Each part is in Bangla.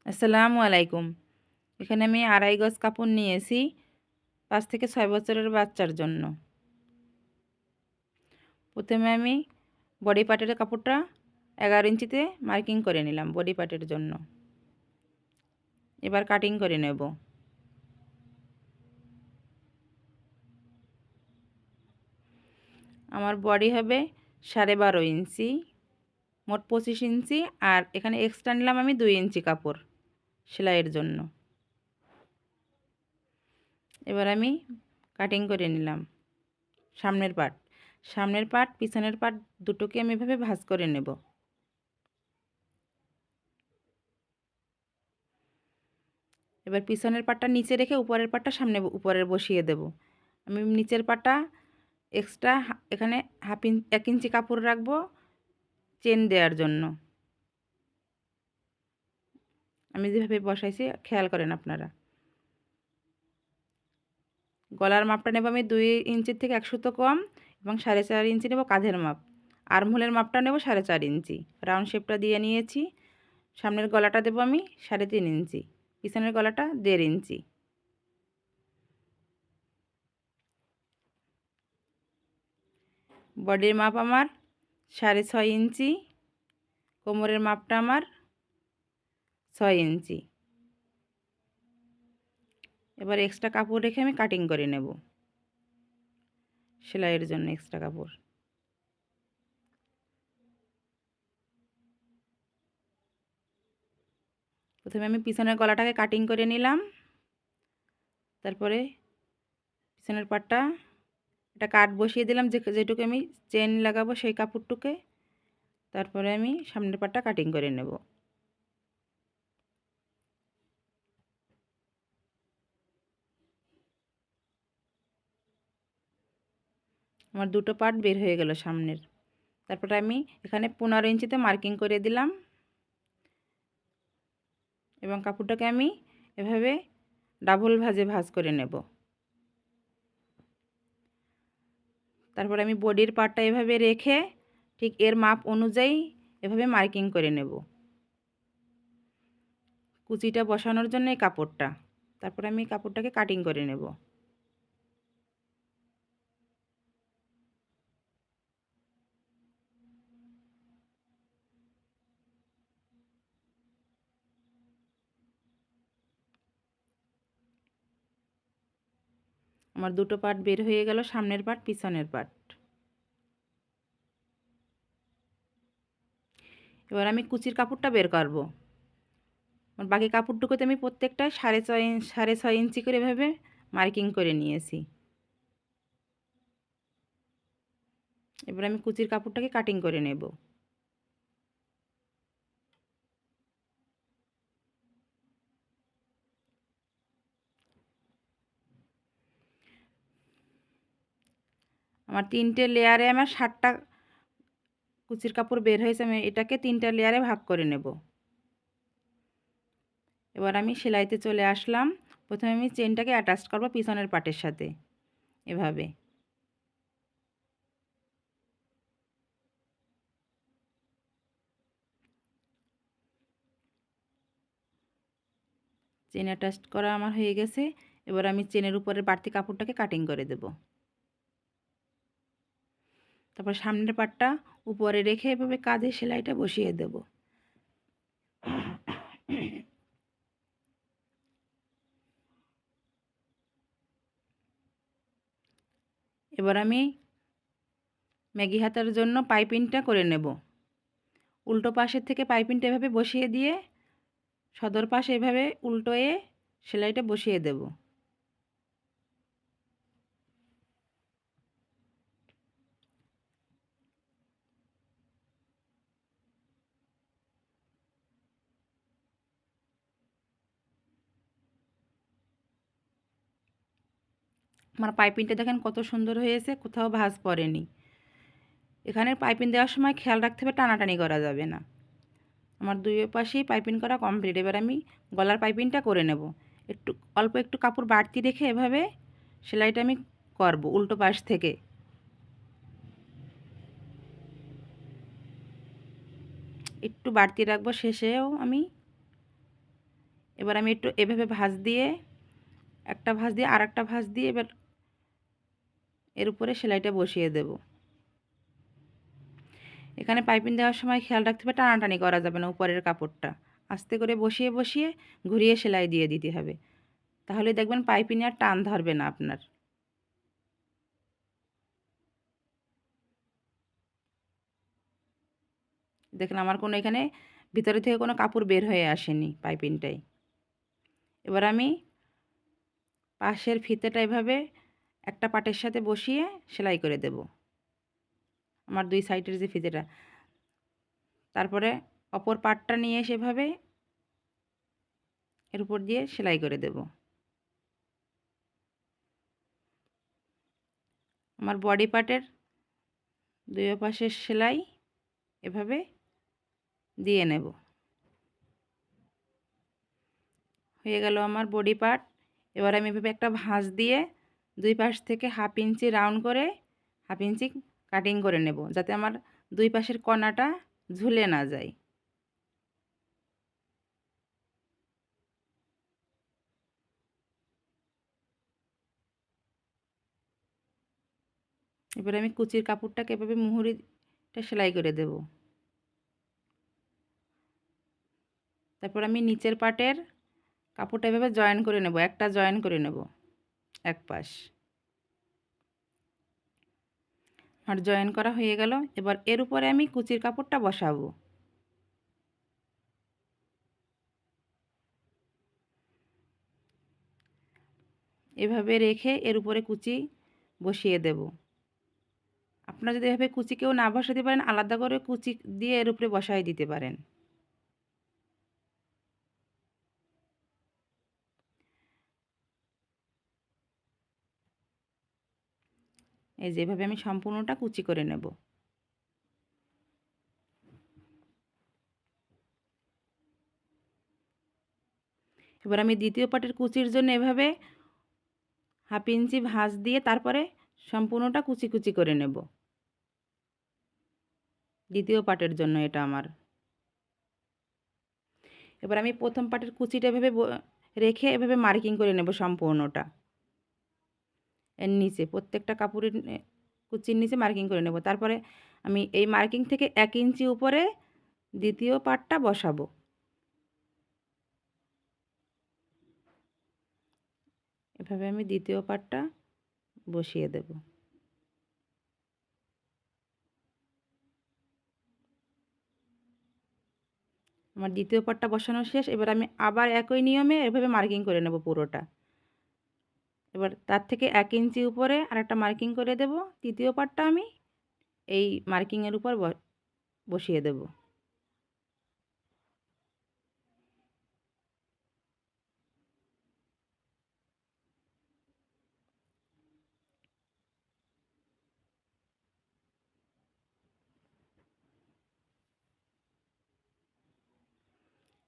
আসসালামু আলাইকুম। এখানে আমি আড়াই গজ কাপড় নিয়েছি ৫ থেকে ৬ বছরের বাচ্চার জন্য। প্রথমে আমি বডি পার্টের কাপড়টা ১১ ইঞ্চিতে মার্কিং করে নিলাম বডি পার্টের জন্য। এবার কাটিং করে নেব। আমার বডি হবে ১২.৫ ইঞ্চি, মোট ২৫ ইঞ্চি, আর এখানে এক্সট্রা নিলাম আমি ২ ইঞ্চি কাপড় সেলাইয়ের জন্য। এবার আমি কাটিং করে নিলাম সামনের পার্ট পিছনের পার্ট দুটোকে আমি এভাবে ভাঁজ করে নেব। এবার পিছনের পাটটা নিচে রেখে উপরের পাটটা সামনে উপরে বসিয়ে দেব। আমি নিচের পাটটা এক্সট্রা এখানে ১ ইঞ্চি কাপড় রাখবো চেন দেওয়ার জন্য। আমি যেভাবে বসাইছি খেয়াল করেন আপনারা। গলার মাপটা নেব আমি ২ ইঞ্চির থেকে ১ সুতো কম এবং ৪.৫ ইঞ্চি নেব কাঁধের মাপ। আর্মহোলের মাপটা নেব ৪.৫ ইঞ্চি। রাউন্ড শেপটা দিয়ে নিয়েছি। সামনের গলাটা দেব আমি ৩.৫ ইঞ্চি, পিছনের গলাটা ১.৫ ইঞ্চি। বডির মাপ আমার ৬.৫ ইঞ্চি, কোমরের মাপটা আমার ৬ ইঞ্চি। এবার এক্সট্রা কাপড় রেখে আমি কাটিং করে নেব সেলাইয়ের জন্য এক্সট্রা কাপড়। প্রথমে আমি পিছনের গলাটাকে কাটিং করে নিলাম। তারপরে পিছনের পাটটা একটা কাট বসিয়ে দিলাম যেটুকু আমি চেন লাগাবো সেই কাপড়টুকে। তারপরে আমি সামনের পাটটা কাটিং করে নেব। আমার দুটো পার্ট বের হয়ে গেল সামনের। তারপরে আমি এখানে ১৫ ইঞ্চিতে মার্কিং করে দিলাম এবং কাপড়টাকে আমি এভাবে ডাবল ভাঁজ করে নেব। তারপর আমি বডির পার্টটা এভাবে রেখে ঠিক এর মাপ অনুযায়ী এভাবে মার্কিং করে নেব কুচিটা বসানোর জন্য এই কাপড়টা। তারপর আমি কাপড়টাকে কাটিং করে নেব। আমার দুটো পার্ট বের হয়ে গেল, সামনের পার্ট পিছনের পার্ট। এবার আমি কুচির কাপড়টা বের করব। বাকি কাপড়টুকুতে আমি প্রত্যেকটায় ৬.৫ ইঞ্চি করে এভাবে মার্কিং করে নিয়েছি। এবার আমি কুচির কাপড়টাকে কাটিং করে নেব। আমার ৩টে লেয়ারে আমার ৬০টা কুচির কাপড় বের হয়েছে। আমি এটাকে ৩টা লেয়ারে ভাগ করে নেব। এবার আমি সেলাইতে চলে আসলাম। প্রথমে আমি চেনটাকে অ্যাটাচ করব পিছনের পাটের সাথে এভাবে। চেন অ্যাটাচ করা আমার হয়ে গেছে। এবার আমি চেনের উপরের বাড়তি কাপড়টাকে কাটিং করে দেব। তারপর সামনের পাটটা উপরে রেখে এভাবে কাঁধে সেলাইটা বসিয়ে দেব। এবার আমি ম্যাগি হাতার জন্য পাইপিংটা করে নেব। উল্টো পাশের থেকে পাইপিংটা এভাবে বসিয়ে দিয়ে সদর পাশে এভাবে উল্টোয়ে সেলাইটা বসিয়ে দেব। আমার পাইপিংটা দেখেন কত সুন্দর হয়েছে, কোথাও ভাঁজ পড়েনি। এখানে পাইপিং দেওয়ার সময় খেয়াল রাখতে হবে টানাটানি করা যাবে না। আমার দুই পাশেই পাইপিং করা কমপ্লিট। এবার আমি গলার পাইপিংটা করে নেব। অল্প একটু কাপড় বাড়তি রেখে এভাবে সেলাইটা আমি করব উল্টো পাশ থেকে। একটু বাড়তি রাখবো শেষেও আমি এবার আমি একটু এভাবে ভাঁজ দিয়ে, একটা ভাঁজ দিয়ে আর একটা ভাঁজ দিয়ে এবার এর উপরে সেলাইটা বসিয়ে দেব। এখানে পাইপিং দেওয়ার সময় খেয়াল রাখতে হবে টানাটানি করা যাবে না, উপরের কাপড়টা আস্তে করে বসিয়ে বসিয়ে ঘুরিয়ে সেলাই দিয়ে দিতে হবে, তাহলে দেখবেন পাইপিংয়ে আর টান ধরবে না আপনার। দেখেন আমার কোনো এখানে ভিতরে থেকে কোনো কাপড় বের হয়ে আসেনি পাইপিংটাই। এবার আমি পাশের ফিতেটা এভাবে একটা পাটের সাথে বসিয়ে সেলাই করে দেব, আমার দুই সাইডের যে ফিতেটা। তারপরে অপর পাটটা নিয়ে সেভাবে এর উপর দিয়ে সেলাই করে দেব। আমার বডি পার্টের দুই পাশের সেলাই এভাবে দিয়ে নেব। হয়ে গেল আমার বডি পার্ট। এবার আমি এভাবে একটা ভাঁজ দিয়ে দুই পাশ থেকে 1/2 ইঞ্চি রাউন্ড করে 1/2 ইঞ্চি কাটিং করে নেব, যাতে আমার দুই পাশের কণাটা ঝুলে না যায়। এবারে আমি কুচির কাপড়টাকে এভাবে মুহুরিটা সেলাই করে দেব। তারপর আমি নিচের পাটের কাপড়টা এভাবে জয়েন করে নেব, একটা জয়েন করে নেব এক পাশ। আর জয়েন করা হয়ে গেল। এবার এর উপরে আমি কুচির কাপড়টা বসাবো। এভাবে রেখে এর উপরে কুচি বসিয়ে দেব। আপনারা যদি এভাবে কুচি কেউ না বসাতে পারেন, আলাদা করে কুচি দিয়ে এর উপরে বসাই দিতে পারেন। এই যেভাবে আমি সম্পূর্ণটা কুচি করে নেব। এবার আমি দ্বিতীয় পাটের কুচির জন্য এভাবে 1/2 ইঞ্চি ভাঁজ দিয়ে তারপরে সম্পূর্ণটা কুচি কুচি করে নেব। দ্বিতীয় পাটের জন্য এটা আমার। এবার আমি প্রথম পাটের কুচিটা এভাবে রেখে এভাবে মার্কিং করে নেব সম্পূর্ণটা। এর নিচে প্রত্যেকটা কাপড়ের কুচির নিচে মার্কিং করে নেব। তারপরে আমি এই মার্কিং থেকে 1 ইঞ্চি উপরে দ্বিতীয় পাটটা বসাবো। এভাবে আমি দ্বিতীয় পাটটা বসিয়ে দেব। আমার দ্বিতীয় পাটটা বসানো শেষ। এবার আমি আবার একই নিয়মে এভাবে মার্কিং করে নেব পুরোটা। এবার তার থেকে 1 ইঞ্চি উপরে আরেকটা মার্কিং করে দেব। তৃতীয় পাটটা আমি এই মার্কিংয়ের উপর বসিয়ে দেব।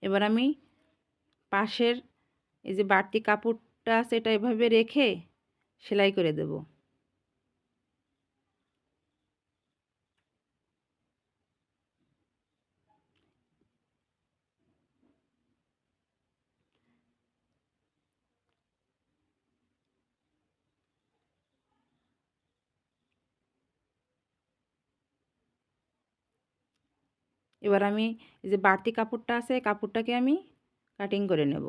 এবার আমি পাশের এই যে বাড়তি কাপড়টা আছে এটা এভাবে রেখে সেলাই করে দেব। এবার আমি এই যে বাড়তি কাপড়টা আছে কাপড়টাকে আমি কাটিং করে নেব।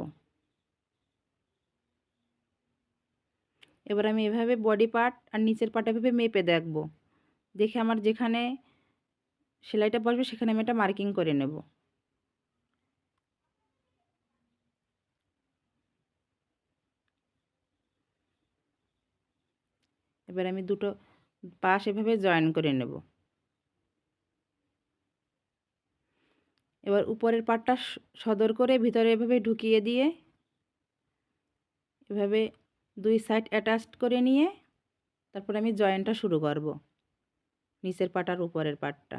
এবার আমি এভাবে বডি পার্ট আর নিচের পার্ট এভাবে মেপে দেখব, দেখে আমার যেখানে সেলাইটা বসবে সেখানে আমি একটা মার্কিং করে নেব। এবার আমি দুটো পাশ এভাবে জয়েন করে নেব। এবার উপরের পার্টটা সদর করে ভিতরে এভাবে ঢুকিয়ে দিয়ে এভাবে দুই সাইড অ্যাটাচড করে নিয়ে তারপর আমি জয়েনটা শুরু করব, নিচের পার্ট আর উপরের পার্টটা।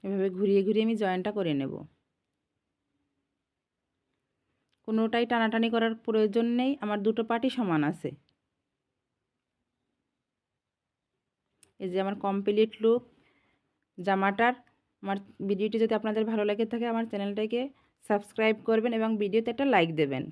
এভাবে ঘুরিয়ে ঘুরিয়ে আমি জয়েনটা করে নেব। কোনোটাই টানাটানি করার প্রয়োজন নেই, আমার দুটো পার্টই সমান আছে। এই যে আমার কমপ্লিট লুক। জামাটার। আমার ভিডিওটি যদি আপনাদের ভালো লেগে থাকে আমার চ্যানেলটাকে সাবস্ক্রাইব করবেন এবং ভিডিওতে একটা লাইক দেবেন।